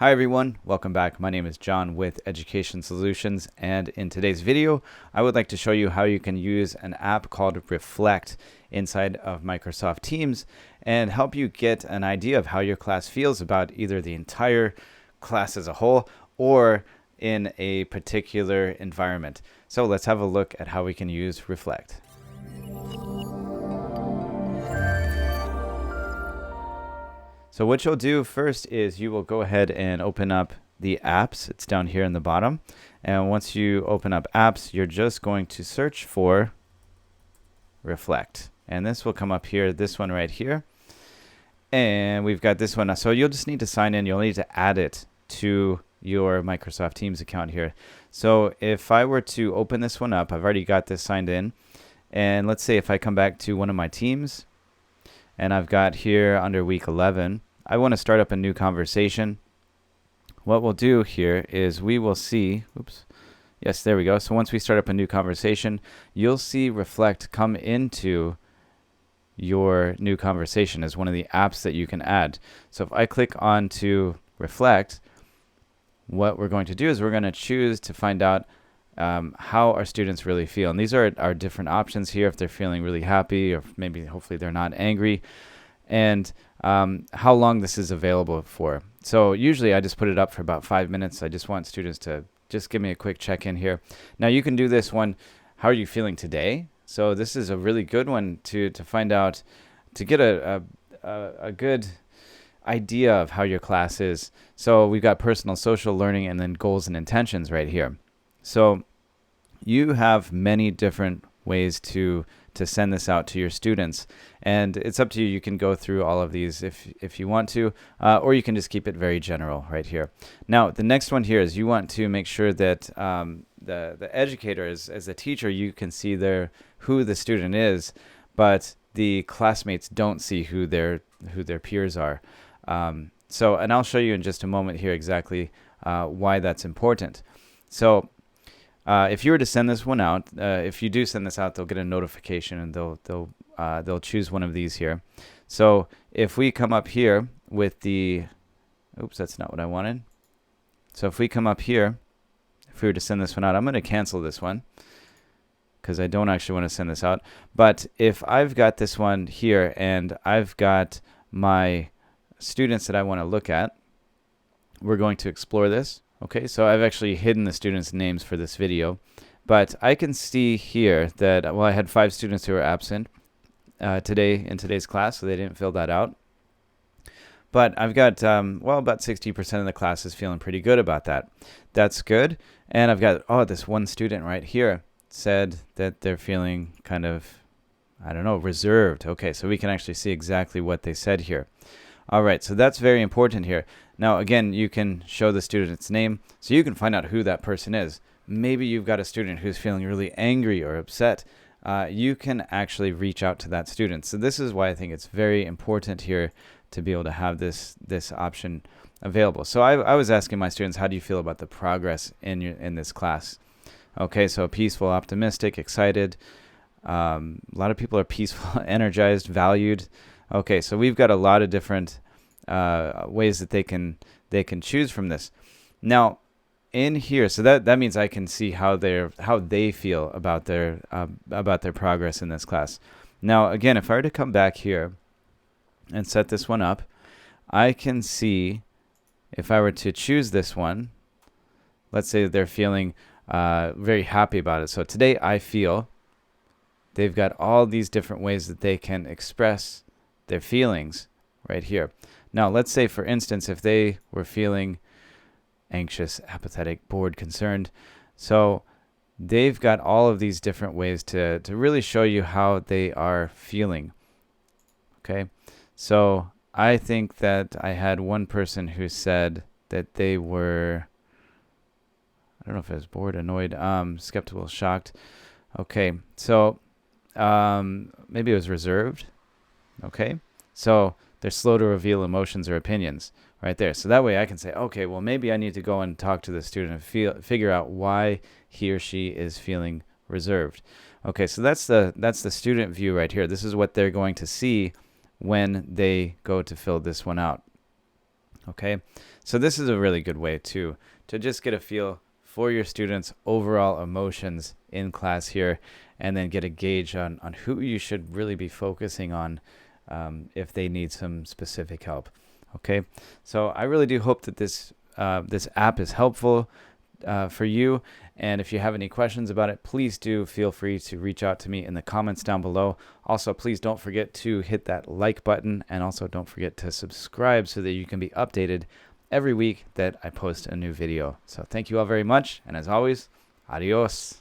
Hi everyone, welcome back. My name is John with Education Solutions, and in today's video, I would like to show you how you can use an app called Reflect inside of Microsoft Teams and help you get an idea of how your class feels about either the entire class as a whole or in a particular environment. So let's have a look at how we can use Reflect. So what you'll do first is you will go ahead and open up the apps. It's down here in the bottom. And once you open up apps, you're just going to search for Reflect. And this will come up here, this one right here. And we've got this one. So you'll just need to sign in. You'll need to add it to your Microsoft Teams account here. So if I were to open this one up, I've already got this signed in. And let's say if I come back to one of my teams, and I've got here under week 11, I want to start up a new conversation. What we'll do here is we will see, yes, there we go. So once we start up a new conversation, you'll see Reflect come into your new conversation as one of the apps that you can add. So if I click on to Reflect, what we're going to do is we're going to choose to find out how our students really feel. And these are our different options here, if they're feeling really happy or maybe hopefully they're not angry, and how long this is available for. So usually I just put it up for about 5 minutes. I just want students to just give me a quick check-in here. Now you can do this one, how are you feeling today? So this is a really good one to find out, to get a good idea of how your class is. So we've got personal, social, learning, and then goals and intentions right here. So you have many different ways to send this out to your students, and it's up to you. You can go through all of these if you want to, or you can just keep it very general right here. Now the next one here is you want to make sure that the educator, as the teacher, you can see who the student is, but the classmates don't see who their peers are. So, and I'll show you in just a moment here exactly why that's important. So if you were to send this one out, if you do send this out, they'll get a notification and they'll choose one of these here. So if we come up here with the, that's not what I wanted. So if we come up here, if we were to send this one out, I'm going to cancel this one because I don't actually want to send this out. But if I've got this one here and I've got my students that I want to look at, we're going to explore this. Okay, so I've actually hidden the students' names for this video, but I can see here that, well, I had 5 students who were absent today in today's class, so they didn't fill that out. But I've got, about 60% of the class is feeling pretty good about that. That's good. And I've got, this one student right here said that they're feeling kind of, reserved. Okay, so we can actually see exactly what they said here. All right, so that's very important here. Now, again, you can show the student's name so you can find out who that person is. Maybe you've got a student who's feeling really angry or upset. You can actually reach out to that student. So this is why I think it's very important here to be able to have this option available. So I was asking my students, how do you feel about the progress in this class? Okay, so peaceful, optimistic, excited. A lot of people are peaceful, energized, valued. Okay, so we've got a lot of different ways that they can choose from this. Now, in here, so that means I can see how they feel about their progress in this class. Now, again, if I were to come back here and set this one up, I can see if I were to choose this one. Let's say they're feeling very happy about it. So today I feel. They've got all these different ways that they can express their feelings right here. Now, let's say, for instance, if they were feeling anxious, apathetic, bored, concerned. So they've got all of these different ways to really show you how they are feeling. Okay, so I think that I had one person who said that they were, I don't know if it was bored, annoyed, skeptical, shocked. Okay, so maybe it was reserved. Okay, so they're slow to reveal emotions or opinions right there. So that way I can say, okay, well, maybe I need to go and talk to the student and figure out why he or she is feeling reserved. Okay, so that's the student view right here. This is what they're going to see when they go to fill this one out. Okay, So this is a really good way to just get a feel for your students' overall emotions in class here, and then get a gauge on who you should really be focusing on if they need some specific help. Okay, so I really do hope that this app is helpful for you. And if you have any questions about it, please do feel free to reach out to me in the comments down below. Also, please don't forget to hit that like button, and also don't forget to subscribe so that you can be updated every week that I post a new video. So thank you all very much. And as always, adios.